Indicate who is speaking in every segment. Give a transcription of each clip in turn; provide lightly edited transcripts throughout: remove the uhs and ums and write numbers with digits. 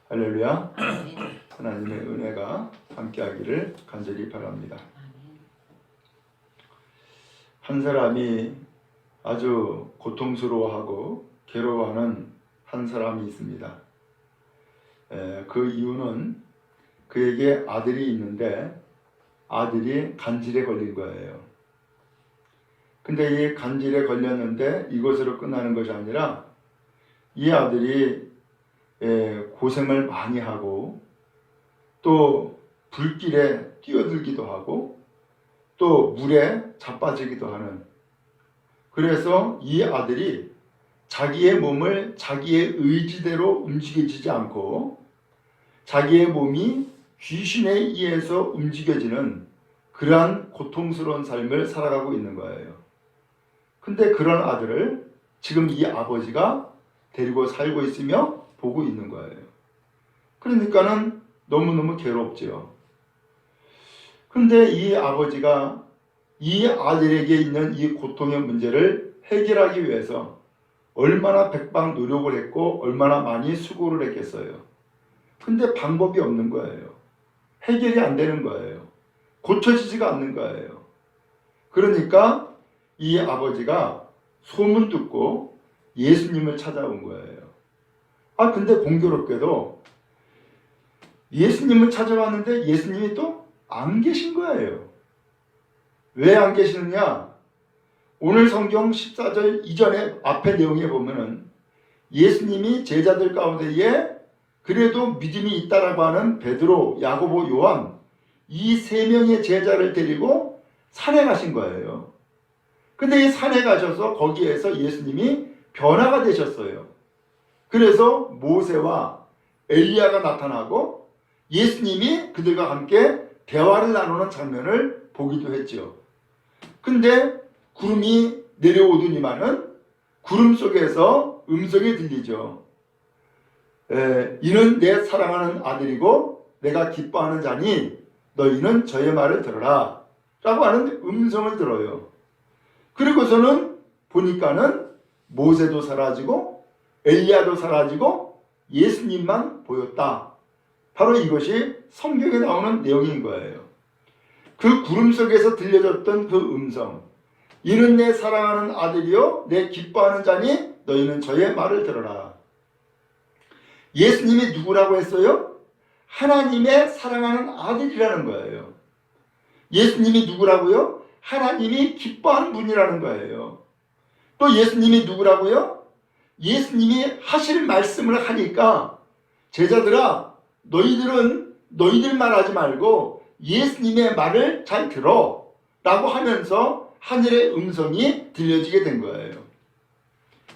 Speaker 1: 할렐루야. 하나님의 은혜가 함께하기를 간절히 바랍니다. 한 사람이 아주 고통스러워하고 괴로워하는 한 사람이 있습니다. 그 이유는 그에게 아들이 있는데 아들이 간질에 걸린 거예요. 근데 이 간질에 걸렸는데 이것으로 끝나는 것이 아니라 이 아들이 고생을 많이 하고 또 불길에 뛰어들기도 하고 또 물에 자빠지기도 하는, 그래서 이 아들이 자기의 몸을 자기의 의지대로 움직여지지 않고 자기의 몸이 귀신에 의해서 움직여지는 그러한 고통스러운 삶을 살아가고 있는 거예요. 근데 그런 아들을 지금 이 아버지가 데리고 살고 있으며 보고 있는 거예요. 그러니까는 너무너무 괴롭죠. 근데 이 아버지가 이 아들에게 있는 이 고통의 문제를 해결하기 위해서 얼마나 백방 노력을 했고 얼마나 많이 수고를 했겠어요. 근데 방법이 없는 거예요. 해결이 안 되는 거예요. 고쳐지지가 않는 거예요. 그러니까 이 아버지가 소문 듣고 예수님을 찾아온 거예요. 근데 공교롭게도 예수님을 찾아왔는데 예수님이 또 안 계신 거예요. 왜 안 계시느냐? 오늘 성경 14절 이전에 앞에 내용에 보면은 예수님이 제자들 가운데에 그래도 믿음이 있다라고 하는 베드로, 야고보, 요한 이 세 명의 제자를 데리고 산에 가신 거예요. 근데 이 산에 가셔서 거기에서 예수님이 변화가 되셨어요. 그래서 모세와 엘리야가 나타나고 예수님이 그들과 함께 대화를 나누는 장면을 보기도 했죠. 근데 구름이 내려오더니만은 구름 속에서 음성이 들리죠. 이는 내 사랑하는 아들이고 내가 기뻐하는 자니 너희는 저의 말을 들어라 라고 하는 음성을 들어요. 그리고서는 보니까는 모세도 사라지고 엘리야도 사라지고 예수님만 보였다. 바로 이것이 성경에 나오는 내용인 거예요. 그 구름 속에서 들려졌던 그 음성, 이는 내 사랑하는 아들이요 내 기뻐하는 자니 너희는 저의 말을 들어라. 예수님이 누구라고 했어요? 하나님의 사랑하는 아들이라는 거예요. 예수님이 누구라고요? 하나님이 기뻐하는 분이라는 거예요. 또 예수님이 누구라고요? 예수님이 하실 말씀을 하니까 제자들아 너희들은 너희들 말하지 말고 예수님의 말을 잘 들어 라고 하면서 하늘의 음성이 들려지게 된 거예요.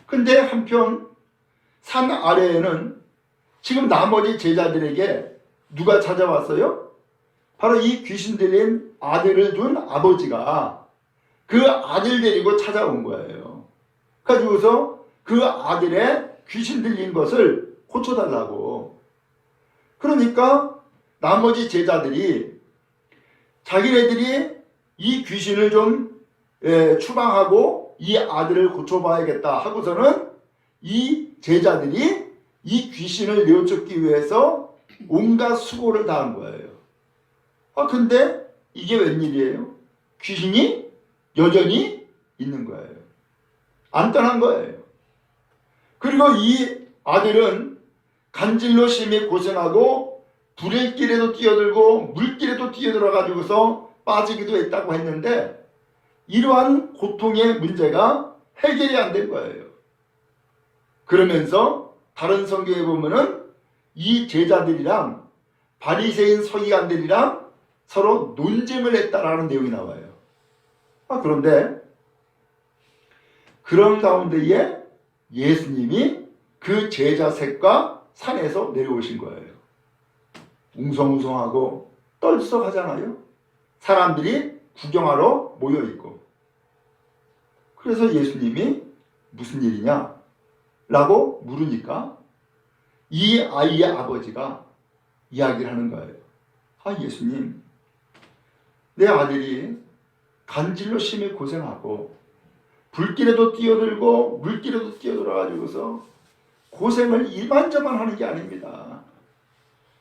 Speaker 1: 근데 한편 산 아래에는 지금 나머지 제자들에게 누가 찾아왔어요? 바로 이 귀신 들린 아들을 둔 아버지가 그 아들 데리고 찾아온 거예요. 그래서 그 아들의 귀신 들린 것을 고쳐달라고. 그러니까 나머지 제자들이 자기네들이 이 귀신을 좀 추방하고 이 아들을 고쳐봐야겠다 하고서는 이 제자들이 이 귀신을 내어쫓기 위해서 온갖 수고를 다한 거예요. 근데 이게 웬일이에요? 귀신이 여전히 있는 거예요. 안 떠난 거예요. 그리고 이 아들은 간질로 심히 고생하고 불길에도 뛰어들고 물길에도 뛰어들어가지고서 빠지기도 했다고 했는데 이러한 고통의 문제가 해결이 안 된 거예요. 그러면서 다른 성경에 보면은 이 제자들이랑 바리새인 서기관들이랑 서로 논쟁을 했다라는 내용이 나와요. 그런데 그런 가운데에 예수님이 그 제자 셋과 산에서 내려오신 거예요. 웅성웅성하고 떨썩하잖아요. 사람들이 구경하러 모여있고. 그래서 예수님이 무슨 일이냐? 라고 물으니까 이 아이의 아버지가 이야기를 하는 거예요. 예수님, 내 아들이 간질로 심히 고생하고 불길에도 뛰어들고 물길에도 뛰어들어가지고서 고생을 이만저만 하는 게 아닙니다.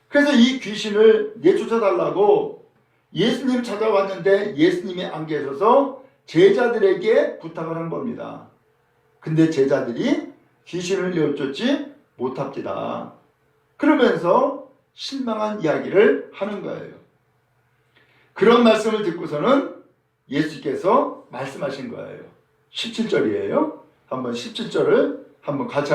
Speaker 1: 그래서 이 귀신을 내쫓아달라고 예수님 찾아왔는데 예수님이 안 계셔서 제자들에게 부탁을 한 겁니다. 근데 제자들이 귀신을 내쫓지 못합니다. 그러면서 실망한 이야기를 하는 거예요. 그런 말씀을 듣고서는 예수께서 말씀하신 거예요. 17절이에요. 한번 17절을 같이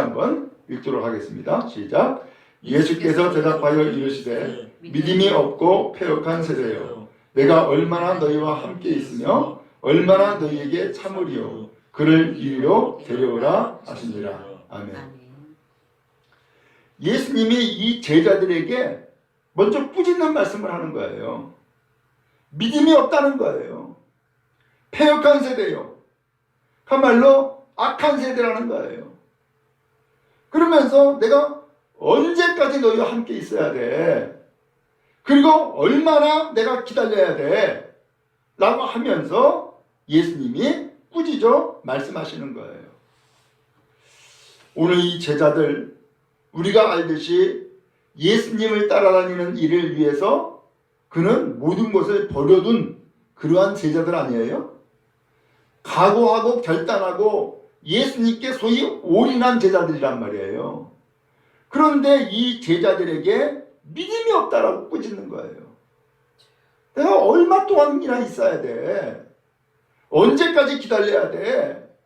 Speaker 1: 읽도록 하겠습니다. 시작. 예수께서 대답하여 이르시되 믿음이 없고 패역한 세대여, 내가 얼마나 너희와 함께 있으며 얼마나 너희에게 참으리요, 그를 이리로 데려오라 하시니라. 아멘. 예수님이 이 제자들에게 먼저 꾸짖는 말씀을 하는 거예요. 믿음이 없다는 거예요. 패역한 세대요. 그 말로 악한 세대라는 거예요. 그러면서 내가 언제까지 너희와 함께 있어야 돼? 그리고 얼마나 내가 기다려야 돼? 라고 하면서 예수님이 꾸짖어 말씀하시는 거예요. 오늘 이 제자들, 우리가 알듯이 예수님을 따라다니는 일을 위해서 그는 모든 것을 버려둔 그러한 제자들 아니에요? 각오하고 결단하고 예수님께 소위 올인한 제자들이란 말이에요. 그런데 이 제자들에게 믿음이 없다라고 꾸짖는 거예요. 내가 얼마 동안이나 있어야 돼? 언제까지 기다려야 돼?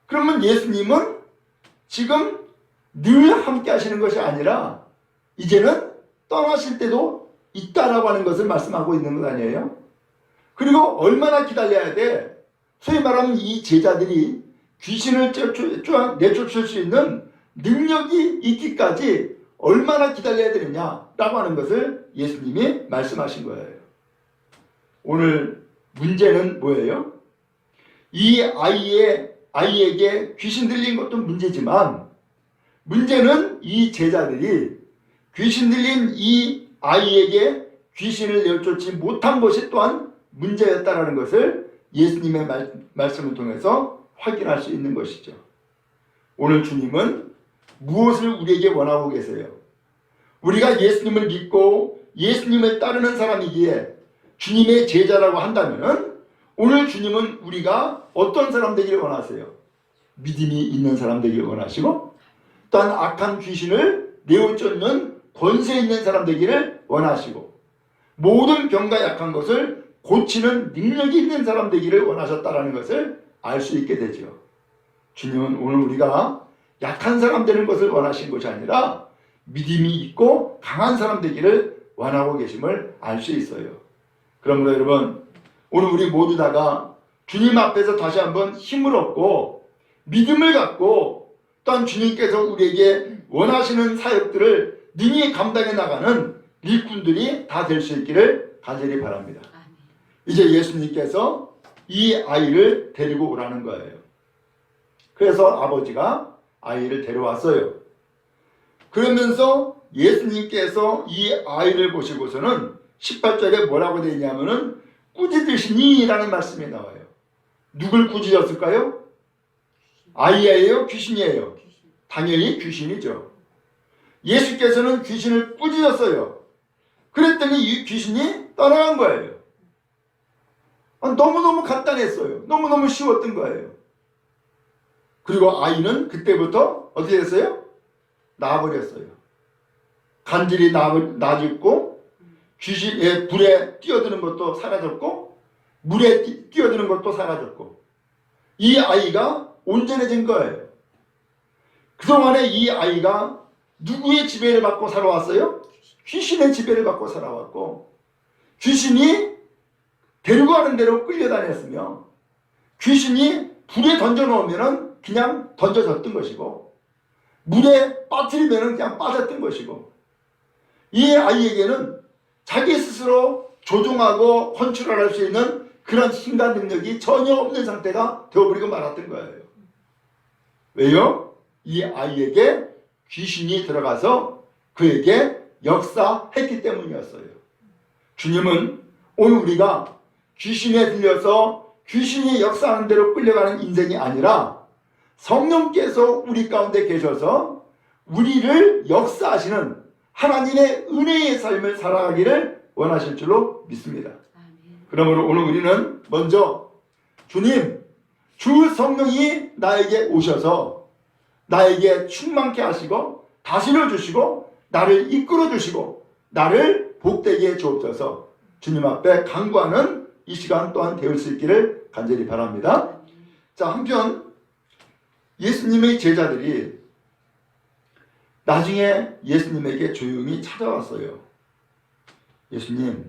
Speaker 1: 그러면 예수님은 지금 늘 함께 하시는 것이 아니라 이제는 떠나실 때도 있다라고 하는 것을 말씀하고 있는 것 아니에요? 그리고 얼마나 기다려야 돼? 소위 말하면 이 제자들이 귀신을 내쫓을 수 있는 능력이 있기까지 얼마나 기다려야 되느냐라고 하는 것을 예수님이 말씀하신 거예요. 오늘 문제는 뭐예요? 이 아이에게 귀신 들린 것도 문제지만, 문제는 이 제자들이 귀신 들린 이 아이에게 귀신을 내쫓지 못한 것이 또한 문제였다는 것을 예수님의 말씀을 통해서 확인할 수 있는 것이죠. 오늘 주님은 무엇을 우리에게 원하고 계세요? 우리가 예수님을 믿고 예수님을 따르는 사람이기에 주님의 제자라고 한다면 오늘 주님은 우리가 어떤 사람 되기를 원하세요? 믿음이 있는 사람 되기를 원하시고, 또한 악한 귀신을 내어쫓는 권세 있는 사람 되기를 원하시고, 모든 병과 약한 것을 고치는 능력이 있는 사람 되기를 원하셨다는 것을 알 수 있게 되죠. 주님은 오늘 우리가 약한 사람 되는 것을 원하신 것이 아니라 믿음이 있고 강한 사람 되기를 원하고 계심을 알 수 있어요. 그러므로 여러분, 오늘 우리 모두 다가 주님 앞에서 다시 한번 힘을 얻고 믿음을 갖고 또한 주님께서 우리에게 원하시는 사역들을 능히 감당해 나가는 일꾼들이 다 될 수 있기를 간절히 바랍니다. 이제 예수님께서 이 아이를 데리고 오라는 거예요. 그래서 아버지가 아이를 데려왔어요. 그러면서 예수님께서 이 아이를 보시고서는 18절에 뭐라고 되어 있냐면은 꾸짖으시니 라는 말씀이 나와요. 누굴 꾸짖었을까요? 아이예요? 귀신이에요? 당연히 귀신이죠. 예수께서는 귀신을 꾸짖었어요. 그랬더니 이 귀신이 떠나간 거예요. 너무너무 간단했어요. 너무너무 쉬웠던 거예요. 그리고 아이는 그때부터 어떻게 됐어요? 나아버렸어요. 간질이 나아졌고, 귀신의 불에 뛰어드는 것도 사라졌고, 물에 뛰어드는 것도 사라졌고, 이 아이가 온전해진 거예요. 그동안에 이 아이가 누구의 지배를 받고 살아왔어요? 귀신의 지배를 받고 살아왔고, 귀신이 데리고 가는 대로 끌려다녔으며, 귀신이 불에 던져놓으면 그냥 던져졌던 것이고, 물에 빠뜨리면 그냥 빠졌던 것이고, 이 아이에게는 자기 스스로 조종하고 컨트롤할 수 있는 그런 힘과 능력이 전혀 없는 상태가 되어버리고 말았던 거예요. 왜요? 이 아이에게 귀신이 들어가서 그에게 역사했기 때문이었어요. 주님은 오늘 우리가 귀신에 들려서 귀신이 역사하는 대로 끌려가는 인생이 아니라 성령께서 우리 가운데 계셔서 우리를 역사하시는 하나님의 은혜의 삶을 살아가기를 원하실 줄로 믿습니다. 그러므로 오늘 우리는 먼저 주님, 주 성령이 나에게 오셔서 나에게 충만케 하시고 다스려 주시고 나를 이끌어 주시고 나를 복되게 해 주옵소서. 주님 앞에 간구하는 이 시간 또한 되을 수 있기를 간절히 바랍니다. 자, 한편 예수님의 제자들이 나중에 예수님에게 조용히 찾아왔어요. 예수님,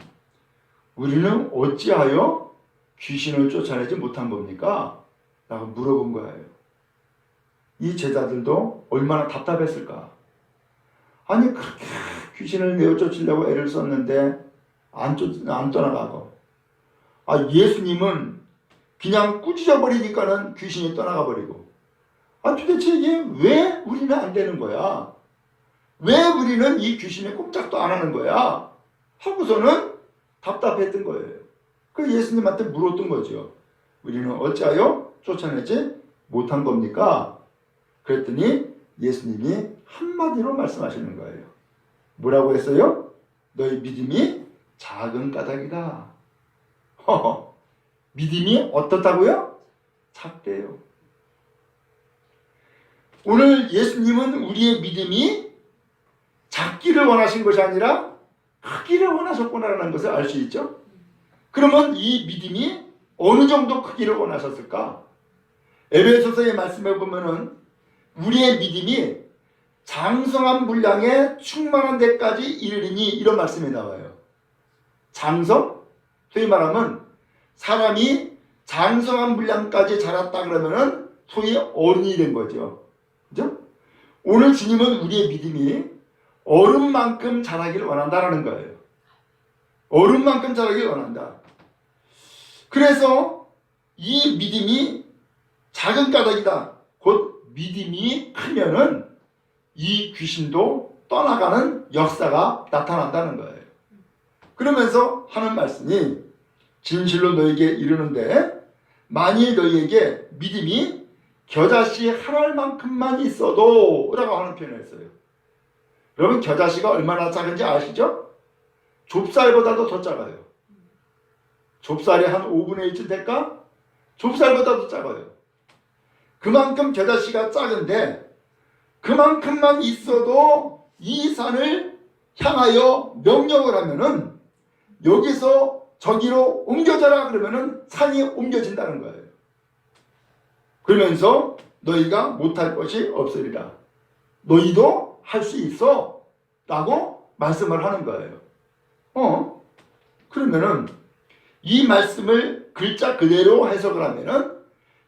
Speaker 1: 우리는 어찌하여 귀신을 쫓아내지 못한 겁니까? 라고 물어본 거예요. 이 제자들도 얼마나 답답했을까? 아니, 그렇게 귀신을 내어 쫓으려고 애를 썼는데 안 떠나가고, 예수님은 그냥 꾸짖어 버리니까는 귀신이 떠나가 버리고, 도대체 이게 왜 우리는 안 되는 거야? 왜 우리는 이 귀신에 꼼짝도 안 하는 거야? 하고서는 답답했던 거예요. 그 예수님한테 물었던 거죠. 우리는 어찌하여 쫓아내지 못한 겁니까? 그랬더니 예수님이 한마디로 말씀하시는 거예요. 뭐라고 했어요? 너희 믿음이 작은 까닭이다. 믿음이 어떻다고요? 작대요. 오늘 예수님은 우리의 믿음이 작기를 원하신 것이 아니라 크기를 원하셨구나라는 것을 알 수 있죠. 그러면 이 믿음이 어느 정도 크기를 원하셨을까? 에베소서의 말씀에 보면은 우리의 믿음이 장성한 분량에 충만한 데까지 이르리니 이런 말씀이 나와요. 장성? 소위 말하면 사람이 장성한 분량까지 자랐다 그러면은 소위 어른이 된 거죠. 그죠? 오늘 주님은 우리의 믿음이 어른만큼 자라기를 원한다라는 거예요. 어른만큼 자라기를 원한다. 그래서 이 믿음이 작은 까닭이다. 곧 믿음이 크면은 이 귀신도 떠나가는 역사가 나타난다는 거예요. 그러면서 하는 말씀이 진실로 너에게 이르는데 만일 너희에게 믿음이 겨자씨 한 알만큼만 있어도 라고 하는 표현을 했어요. 여러분 겨자씨가 얼마나 작은지 아시죠? 좁쌀보다도 더 작아요. 좁쌀이 한 5분의 1쯤 될까? 좁쌀보다도 작아요. 그만큼 겨자씨가 작은데 그만큼만 있어도 이 산을 향하여 명령을 하면은 여기서 저기로 옮겨져라 그러면은 산이 옮겨진다는 거예요. 그러면서 너희가 못할 것이 없으리라. 너희도 할 수 있어 라고 말씀을 하는 거예요. 그러면은 이 말씀을 글자 그대로 해석을 하면은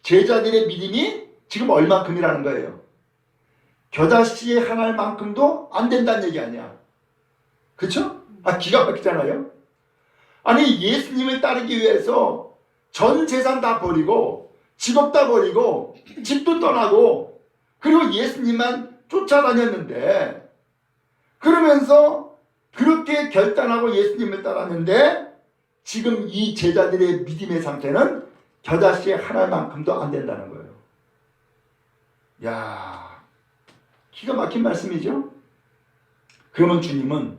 Speaker 1: 제자들의 믿음이 지금 얼만큼이라는 거예요. 겨자씨 한 알만큼도 안 된다는 얘기 아니야. 그쵸? 기가 막히잖아요. 아니 예수님을 따르기 위해서 전 재산 다 버리고 직업 다 버리고 집도 떠나고 그리고 예수님만 쫓아다녔는데 그러면서 그렇게 결단하고 예수님을 따랐는데 지금 이 제자들의 믿음의 상태는 겨자씨 한 알만큼도 안 된다는 거예요. 야, 기가 막힌 말씀이죠. 그러면 주님은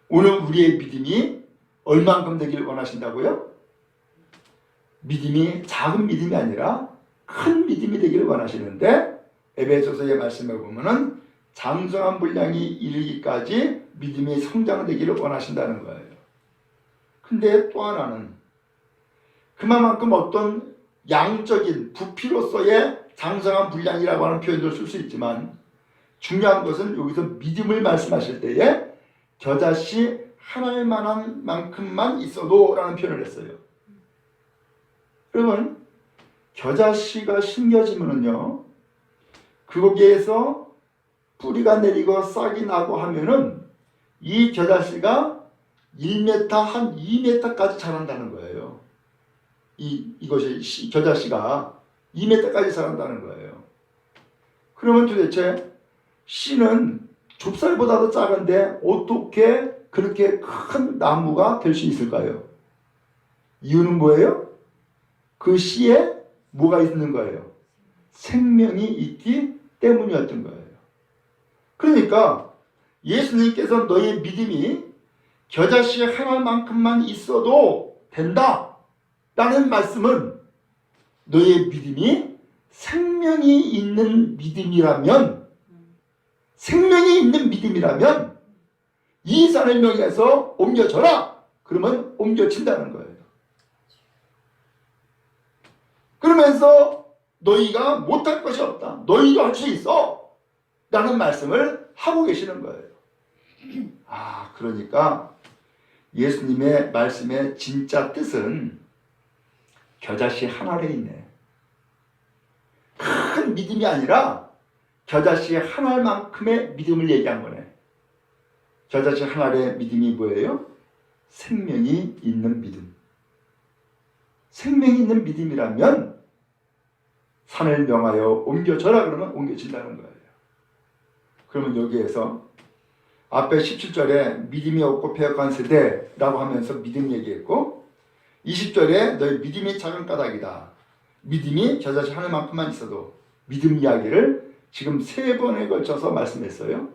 Speaker 1: 오늘 우리의 믿음이 얼만큼 되길 원하신다고요? 믿음이 작은 믿음이 아니라 큰 믿음이 되기를 원하시는데 에베소서의 말씀에 보면은 장성한 분량이 이르기까지 믿음이 성장되기를 원하신다는 거예요. 근데 또 하나는 그만큼 어떤 양적인 부피로서의 장성한 분량이라고 하는 표현도 쓸 수 있지만 중요한 것은 여기서 믿음을 말씀하실 때에 겨자씨 한 알만한 만큼만 있어도 라는 표현을 했어요. 여러분 겨자씨가 심겨지면은요 거기에서 뿌리가 내리고 싹이 나고 하면은 이 겨자씨가 1m 한 2m까지 자란다는 거예요. 이것이 겨자씨가 2m까지 자란다는 거예요. 그러면 도대체 씨는 좁쌀보다도 작은데 어떻게 그렇게 큰 나무가 될 수 있을까요? 이유는 뭐예요? 그 씨에 뭐가 있는 거예요? 생명이 있기 때문이었던 거예요. 그러니까 예수님께서 너의 믿음이 겨자씨 하나만큼만 있어도 된다 라는 말씀은 너의 믿음이 생명이 있는 믿음이라면 이 산을 명해서 옮겨져라 그러면 옮겨진다는 거예요. 그러면서 너희가 못할 것이 없다, 너희도 할 수 있어 라는 말씀을 하고 계시는 거예요. 그러니까 예수님의 말씀의 진짜 뜻은 겨자씨 한 알에 있네. 큰 믿음이 아니라 겨자씨 한 알만큼의 믿음을 얘기한 거네. 겨자씨 한 알의 믿음이 뭐예요? 생명이 있는 믿음. 생명이 있는 믿음이라면 산을 명하여 옮겨져라 그러면 옮겨진다는 거예요. 그러면 여기에서 앞에 17절에 믿음이 없고 패역한 세대라고 하면서 믿음 얘기했고, 20절에 너희 믿음이 작은 까닭이다, 믿음이 겨자씨 하나만큼만 있어도, 믿음 이야기를 지금 3번에 걸쳐서 말씀했어요.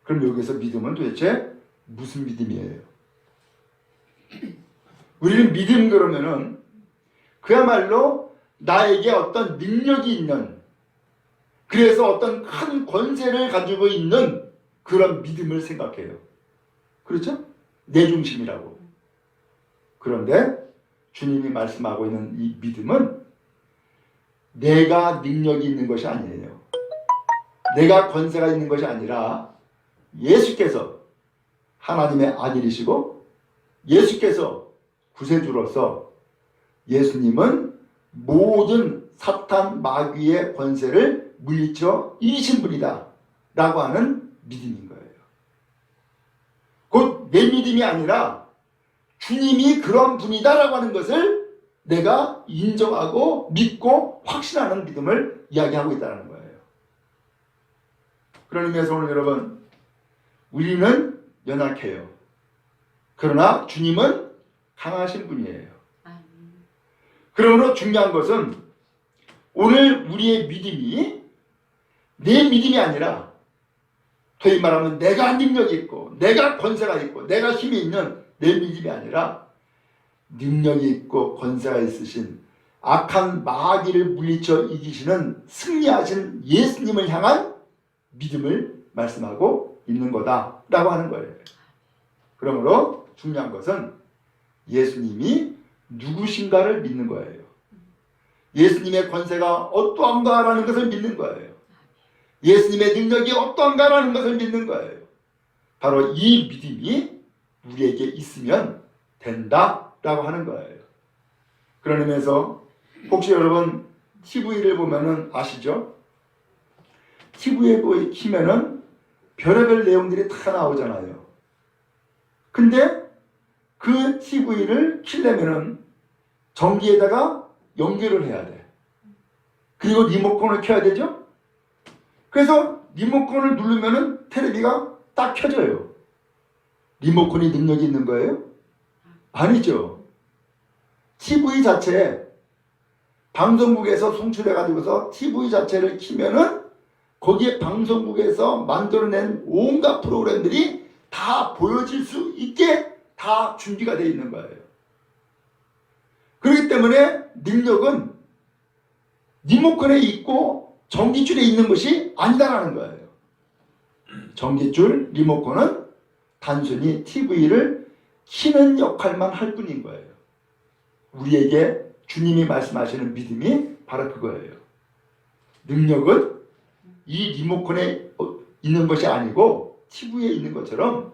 Speaker 1: 그럼 여기서 믿음은 도대체 무슨 믿음이에요? 우리는 믿음 그러면은 그야말로 나에게 어떤 능력이 있는, 그래서 어떤 큰 권세를 가지고 있는 그런 믿음을 생각해요. 그렇죠? 내 중심이라고. 그런데 주님이 말씀하고 있는 이 믿음은 내가 능력이 있는 것이 아니에요. 내가 권세가 있는 것이 아니라 예수께서 하나님의 아들이시고 예수께서 구세주로서, 예수님은 모든 사탄 마귀의 권세를 물리쳐 이기신 분이다 라고 하는 믿음인 거예요. 곧 내 믿음이 아니라 주님이 그런 분이다 라고 하는 것을 내가 인정하고 믿고 확신하는 믿음을 이야기하고 있다는 거예요. 그런 의미에서 오늘 여러분, 우리는 연약해요. 그러나 주님은 강하신 분이에요. 그러므로 중요한 것은 오늘 우리의 믿음이 내 믿음이 아니라, 소위 말하면 내가 능력이 있고 내가 권세가 있고 내가 힘이 있는 내 믿음이 아니라, 능력이 있고 권세가 있으신 악한 마귀를 물리쳐 이기시는 승리하신 예수님을 향한 믿음을 말씀하고 있는 거다라고 하는 거예요. 그러므로 중요한 것은 예수님이 누구신가를 믿는 거예요. 예수님의 권세가 어떠한가라는 것을 믿는 거예요. 예수님의 능력이 어떠한가라는 것을 믿는 거예요. 바로 이 믿음이 우리에게 있으면 된다라고 하는 거예요. 그런 의미에서 혹시 여러분 TV를 보면은 아시죠? TV에 키면은 별의별 내용들이 다 나오잖아요. 근데 그 TV를 켜려면은 전기에다가 연결을 해야 돼. 그리고 리모컨을 켜야 되죠? 그래서 리모컨을 누르면은 텔레비가 딱 켜져요. 리모컨이 능력이 있는 거예요? 아니죠. TV 자체에 방송국에서 송출해가지고서 TV 자체를 키면은 거기에 방송국에서 만들어낸 온갖 프로그램들이 다 보여질 수 있게 다 준비가 되어 있는 거예요. 그렇기 때문에 능력은 리모컨에 있고 전기줄에 있는 것이 아니다라는 거예요. 전기줄, 리모컨은 단순히 TV를 켜는 역할만 할 뿐인 거예요. 우리에게 주님이 말씀하시는 믿음이 바로 그거예요. 능력은 이 리모컨에 있는 것이 아니고 TV에 있는 것처럼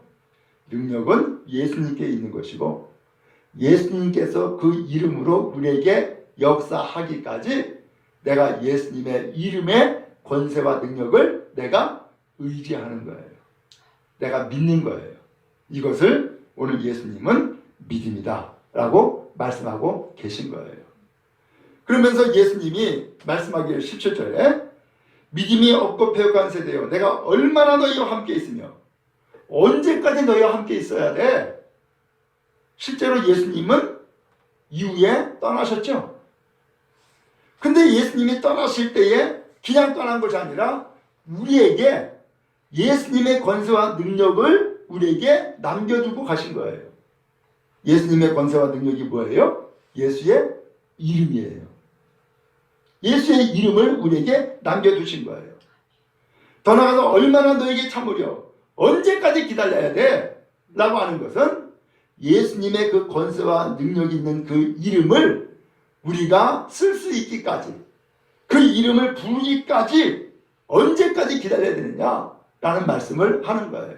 Speaker 1: 능력은 예수님께 있는 것이고, 예수님께서 그 이름으로 우리에게 역사하기까지 내가 예수님의 이름의 권세와 능력을 내가 의지하는 거예요. 내가 믿는 거예요. 이것을 오늘 예수님은 믿음이다 라고 말씀하고 계신 거예요. 그러면서 예수님이 말씀하기를 17절에 믿음이 없고 패역한 세대여, 내가 얼마나 너희와 함께 있으며 언제까지 너희와 함께 있어야 돼? 실제로 예수님은 이후에 떠나셨죠. 근데 예수님이 떠나실 때에 그냥 떠난 것이 아니라 우리에게 예수님의 권세와 능력을 우리에게 남겨두고 가신 거예요. 예수님의 권세와 능력이 뭐예요? 예수의 이름이에요. 예수의 이름을 우리에게 남겨두신 거예요. 더 나아가서 얼마나 너에게 참으려? 언제까지 기다려야 돼? 라고 하는 것은 예수님의 그 권세와 능력이 있는 그 이름을 우리가 쓸 수 있기까지, 그 이름을 부르기까지 언제까지 기다려야 되느냐? 라는 말씀을 하는 거예요.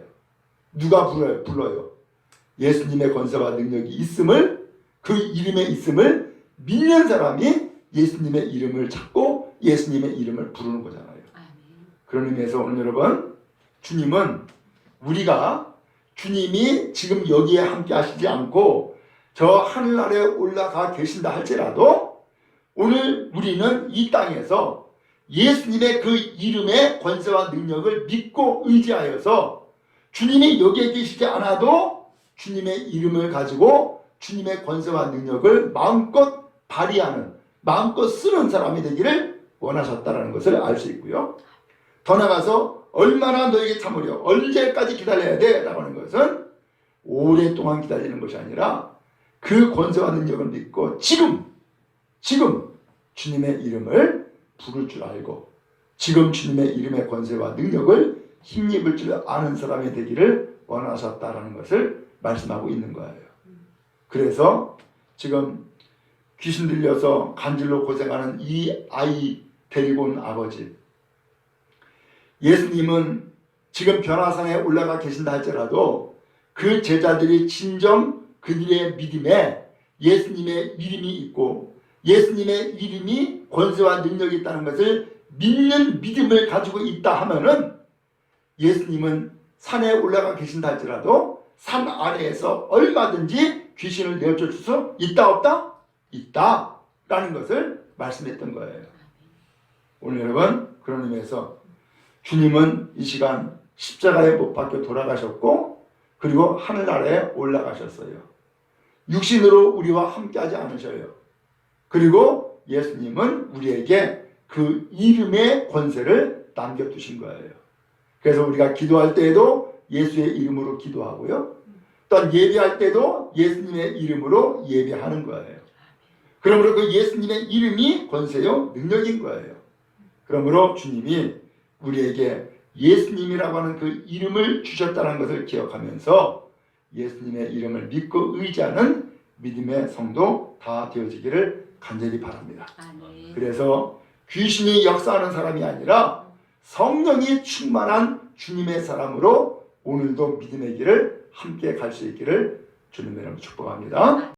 Speaker 1: 누가 불러요? 예수님의 권세와 능력이 있음을, 그 이름에 있음을 믿는 사람이 예수님의 이름을 찾고 예수님의 이름을 부르는 거잖아요. 그런 의미에서 오늘 여러분, 주님은 우리가 주님이 지금 여기에 함께 하시지 않고 저 하늘나라에 올라가 계신다 할지라도 오늘 우리는 이 땅에서 예수님의 그 이름의 권세와 능력을 믿고 의지하여서 주님이 여기에 계시지 않아도 주님의 이름을 가지고 주님의 권세와 능력을 마음껏 발휘하는, 마음껏 쓰는 사람이 되기를 원하셨다는 것을 알 수 있고요. 더 나아가서 얼마나 너에게 참으려? 언제까지 기다려야 돼? 라고 하는 것은 오랫동안 기다리는 것이 아니라 그 권세와 능력을 믿고 지금 주님의 이름을 부를 줄 알고 지금 주님의 이름의 권세와 능력을 힘입을 줄 아는 사람이 되기를 원하셨다라는 것을 말씀하고 있는 거예요. 그래서 지금 귀신 들려서 간질로 고생하는 이 아이 데리고 온 아버지, 예수님은 지금 변화산에 올라가 계신다 할지라도 그 제자들이 진정 그들의 믿음에 예수님의 이름이 있고 예수님의 이름이 권세와 능력이 있다는 것을 믿는 믿음을 가지고 있다 하면은 예수님은 산에 올라가 계신다 할지라도 산 아래에서 얼마든지 귀신을 내어줄 수 있다 없다? 있다 라는 것을 말씀했던 거예요. 오늘 여러분, 그런 의미에서 주님은 이 시간 십자가에 못 박혀 돌아가셨고 그리고 하늘나라에 올라가셨어요. 육신으로 우리와 함께하지 않으셔요. 그리고 예수님은 우리에게 그 이름의 권세를 남겨두신 거예요. 그래서 우리가 기도할 때에도 예수의 이름으로 기도하고요. 또한 예배할 때도 예수님의 이름으로 예배하는 거예요. 그러므로 그 예수님의 이름이 권세요, 능력인 거예요. 그러므로 주님이 우리에게 예수님이라고 하는 그 이름을 주셨다는 것을 기억하면서 예수님의 이름을 믿고 의지하는 믿음의 성도 다 되어지기를 간절히 바랍니다. 그래서 귀신이 역사하는 사람이 아니라 성령이 충만한 주님의 사람으로 오늘도 믿음의 길을 함께 갈 수 있기를 주님의 이름으로 축복합니다.